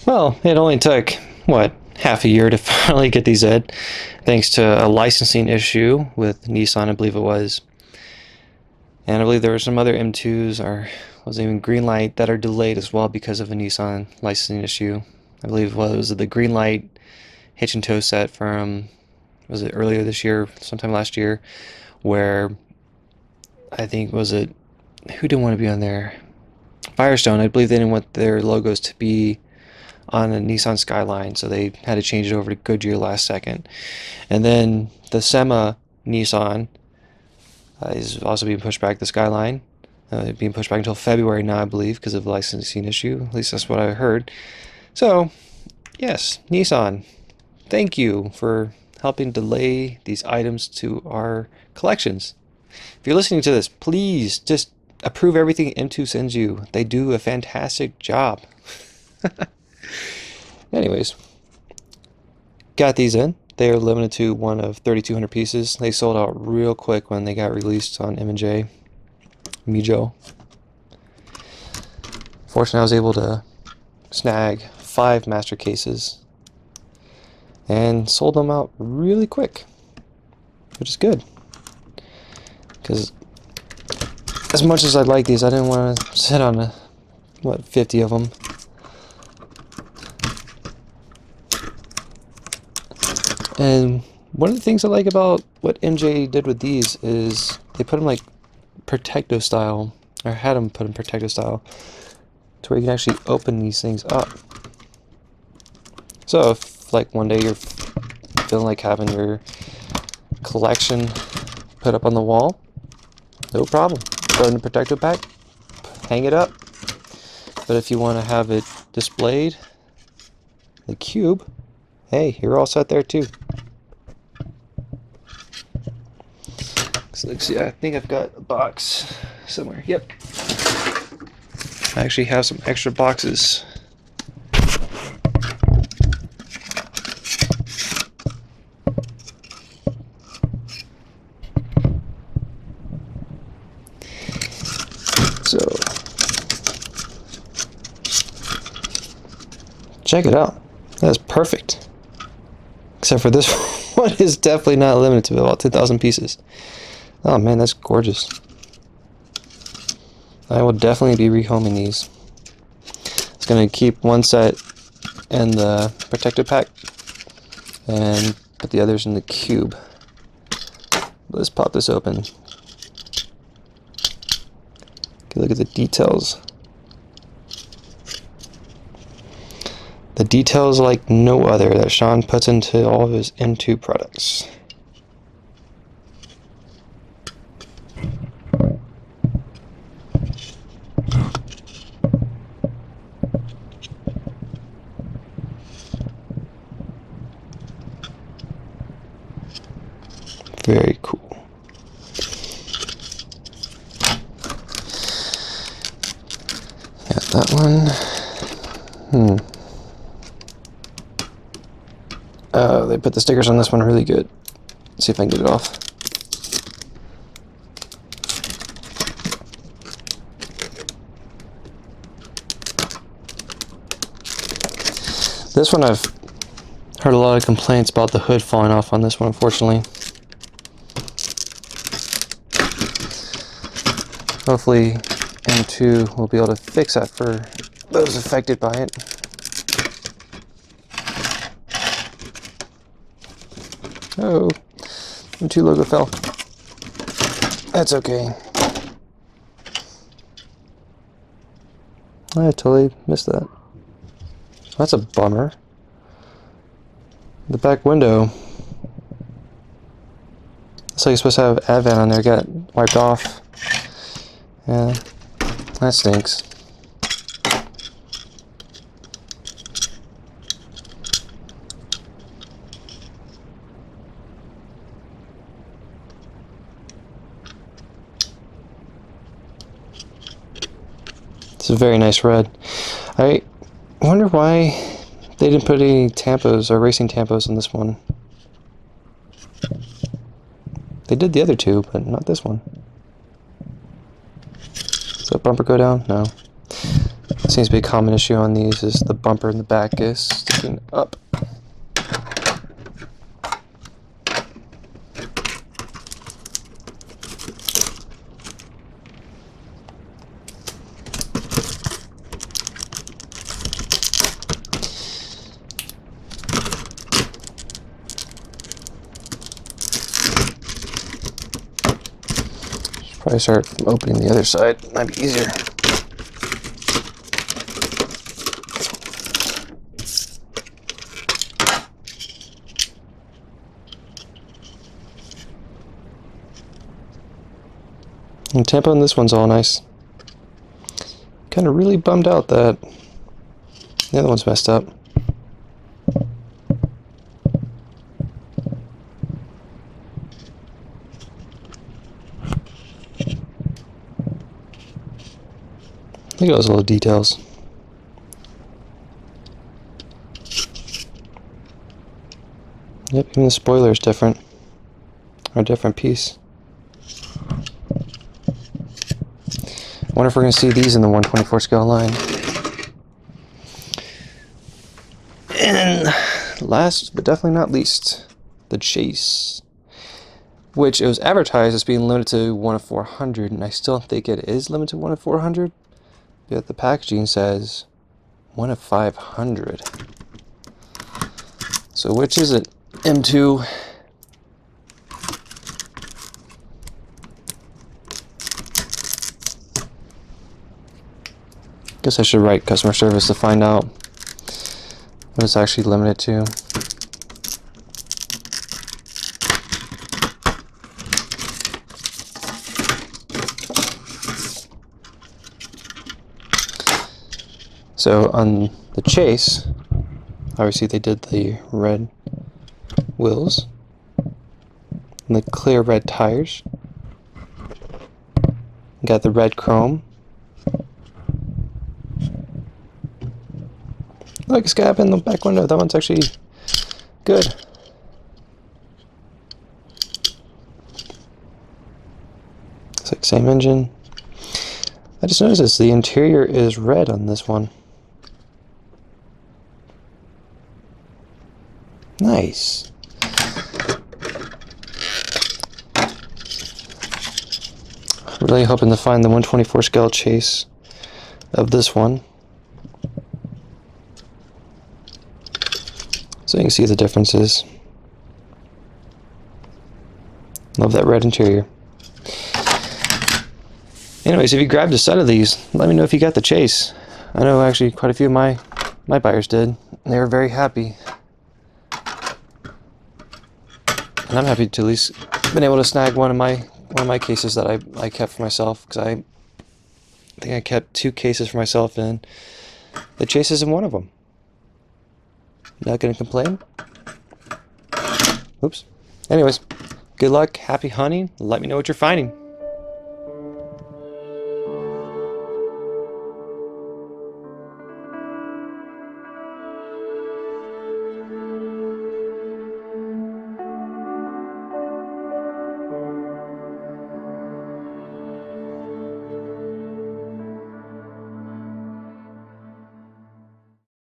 Well, it only took, what, half a year to finally get these in, thanks to a licensing issue with Nissan, I believe it was. And I believe there were some other M2s, or was it even Greenlight, that are delayed as well because of a Nissan licensing issue. I believe it was the Greenlight hitch and tow set from, was it earlier this year, sometime last year, where I think, was it, who didn't want to be on there? Firestone, I believe they didn't want their logos to be on a Nissan Skyline, so they had to change it over to Goodyear last second. And then the SEMA Nissan is also being pushed back, the Skyline, being pushed back until February now, I believe, because of the licensing issue. At least that's what I heard. So, yes, Nissan, thank you for helping delay these items to our collections. If you're listening to this, please just approve everything M2 sends you. They do a fantastic job. Anyways, got these in. They are limited to one of 3,200 pieces. They sold out real quick when they got released on M&J, MiJo. Fortunately, I was able to snag 5 master cases and sold them out really quick, which is good. Because as much as I like these, I didn't want to sit on 50 of them. And one of the things I like about what MJ did with these is they put them like protective style, or had them put in protective style, to where you can actually open these things up. So if like one day you're feeling like having your collection put up on the wall, no problem. Throw it in the protective pack, hang it up. But if you want to have it displayed, the cube, hey, you're all set there too. So let's see, I think I've got a box somewhere. Yep. I actually have some extra boxes. So, check it out. That's perfect. Except for this one is definitely not limited to about 2,000 pieces. Oh man, that's gorgeous. I will definitely be rehoming these. It's going to keep one set in the protective pack and put the others in the cube. Let's pop this open. Okay, look at the details. The details like no other that Sean puts into all of his M2 products. Very cool. Got that one. They put the stickers on this one really good. Let's see if I can get it off. This one I've heard a lot of complaints about the hood falling off on this one, unfortunately. Hopefully M2 will be able to fix that for those affected by it. Oh, M2 logo fell. That's okay. I totally missed that. That's a bummer. The back window. Looks like you're supposed to have Advent on there, got wiped off. Yeah, that stinks. It's a very nice red. I wonder why they didn't put any tampos or racing tampos in this one. They did the other two, but not this one. Does that bumper go down? No. Seems to be a common issue on these is the bumper in the back is sticking up. Probably start from opening the other side, might be easier. And tempo on this one's all nice. Kind of really bummed out that the other one's messed up. Look at those little details. Yep, even the spoiler is different. Or a different piece. I wonder if we're going to see these in the 124 scale line. And last but definitely not least, the Chase. Which it was advertised as being limited to 1 of 400, and I still think it is limited to 1 of 400. But the packaging says 1 of 500. So which is it? M2. Guess I should write customer service to find out what it's actually limited to. So on the Chase, obviously they did the red wheels and the clear red tires. Got the red chrome. Look, it's got in the back window. That one's actually good. It's like same engine. I just noticed this. The interior is red on this one. Nice. Really hoping to find the 124 scale Chase of this one, so you can see the differences. Love that red interior. Anyways, if you grabbed a set of these, let me know if you got the Chase. I know actually quite a few of my buyers did. They were very happy. And I'm happy to at least been able to snag one of my cases that I kept for myself, because I think I kept 2 cases for myself, and the Chase is in one of them. Not gonna complain. Oops. Anyways, good luck, happy hunting. Let me know what you're finding.